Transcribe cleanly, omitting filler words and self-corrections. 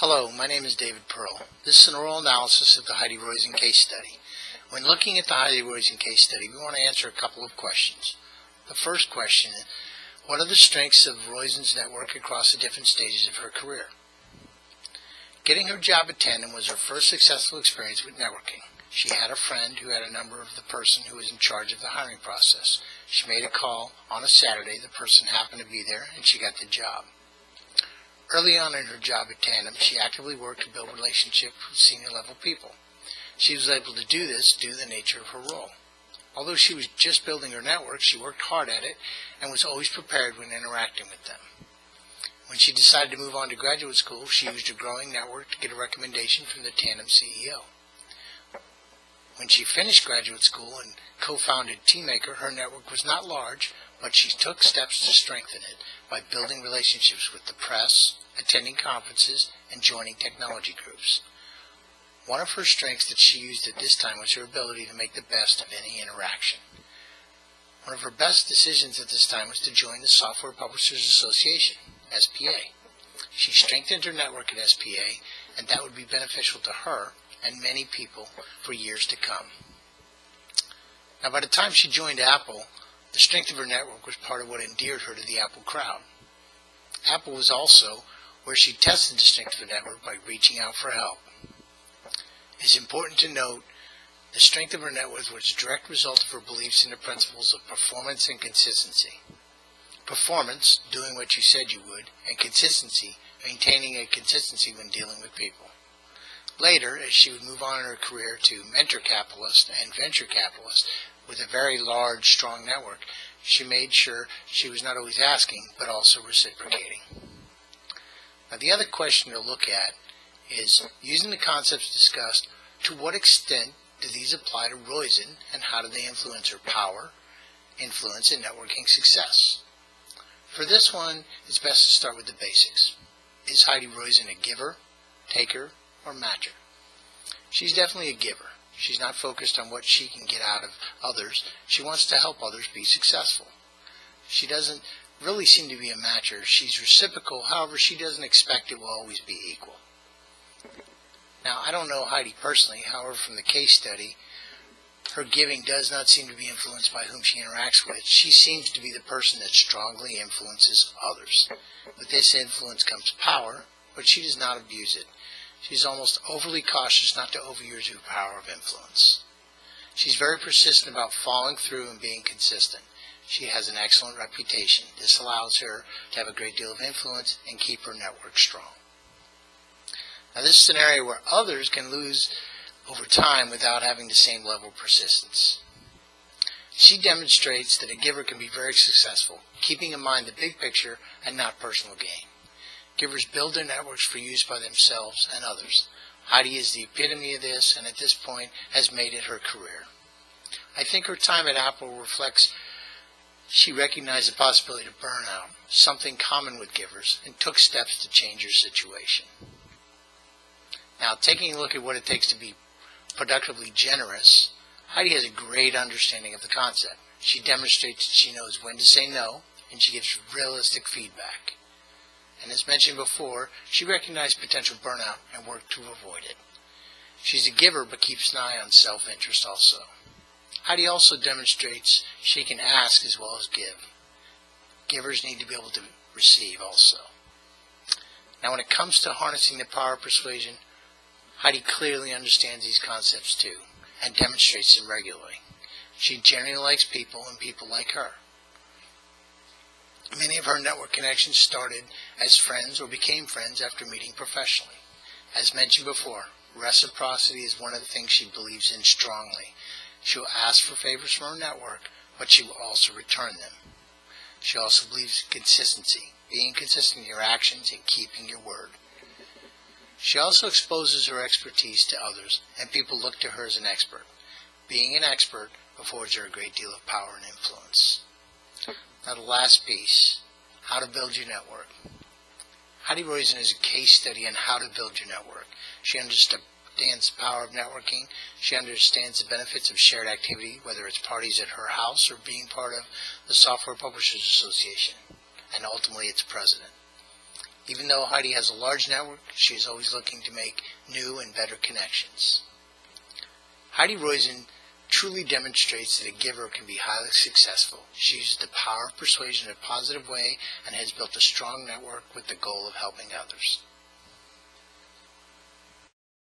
Hello, my name is David Pearl. This is an oral analysis of the Heidi Roizen case study. When looking at the Heidi Roizen case study, we want to answer a couple of questions. The first question is, what are the strengths of Roizen's network across the different stages of her career? Getting her job at Tandem was her first successful experience with networking. She had a friend who had a number of the person who was in charge of the hiring process. She made a call on a Saturday, the person happened to be there, and she got the job. Early on in her job at Tandem, she actively worked to build relationships with senior-level people. She was able to do this due to the nature of her role. Although she was just building her network, she worked hard at it and was always prepared when interacting with them. When she decided to move on to graduate school, she used her growing network to get a recommendation from the Tandem CEO. When she finished graduate school and co-founded Teammaker, her network was not large, but she took steps to strengthen it by building relationships with the press, attending conferences, and joining technology groups. One of her strengths that she used at this time was her ability to make the best of any interaction. One of her best decisions at this time was to join the Software Publishers Association, SPA. She strengthened her network at SPA, and that would be beneficial to her and many people for years to come. Now, by the time she joined Apple, the strength of her network was part of what endeared her to the Apple crowd. Apple was also where she tested the strength of her network by reaching out for help. It's important to note the strength of her network was a direct result of her beliefs in the principles of performance and consistency. Performance, doing what you said you would, and consistency, maintaining a consistency when dealing with people. Later, as she would move on in her career to mentor capitalist and venture capitalist with a very large, strong network, she made sure she was not always asking, but also reciprocating. Now, the other question to look at is, using the concepts discussed, to what extent do these apply to Roizen, and how do they influence her power, influence, and networking success? For this one, it's best to start with the basics. Is Heidi Roizen a giver, taker, or matcher? She's definitely a giver. She's not focused on what she can get out of others. She wants to help others be successful. She doesn't really seem to be a matcher. She's reciprocal, however, she doesn't expect it will always be equal. Now, I don't know Heidi personally, however, from the case study, her giving does not seem to be influenced by whom she interacts with. She seems to be the person that strongly influences others. With this influence comes power, but she does not abuse it. She's almost overly cautious not to overuse her power of influence. She's very persistent about following through and being consistent. She has an excellent reputation. This allows her to have a great deal of influence and keep her network strong. Now, this is an area where others can lose over time without having the same level of persistence. She demonstrates that a giver can be very successful, keeping in mind the big picture and not personal gain. Givers build their networks for use by themselves and others. Heidi is the epitome of this, and at this point has made it her career. I think her time at Apple reflects she recognized the possibility of burnout, something common with givers, and took steps to change her situation. Now, taking a look at what it takes to be productively generous, Heidi has a great understanding of the concept. She demonstrates that she knows when to say no, and she gives realistic feedback. And as mentioned before, she recognized potential burnout and worked to avoid it. She's a giver but keeps an eye on self-interest also. Heidi also demonstrates she can ask as well as give. Givers need to be able to receive also. Now, when it comes to harnessing the power of persuasion, Heidi clearly understands these concepts too and demonstrates them regularly. She generally likes people and people like her. Many of her network connections started as friends or became friends after meeting professionally. As mentioned before, reciprocity is one of the things she believes in strongly. She will ask for favors from her network, but she will also return them. She also believes in consistency, being consistent in your actions and keeping your word. She also exposes her expertise to others, and people look to her as an expert. Being an expert affords her a great deal of power and influence. Now, the last piece, how to build your network. Heidi Roizen is a case study on how to build your network. She understands the power of networking. She understands the benefits of shared activity, whether it's parties at her house or being part of the Software Publishers Association, and ultimately its president. Even though Heidi has a large network, she is always looking to make new and better connections. Heidi Roizen truly demonstrates that a giver can be highly successful. She uses the power of persuasion in a positive way and has built a strong network with the goal of helping others.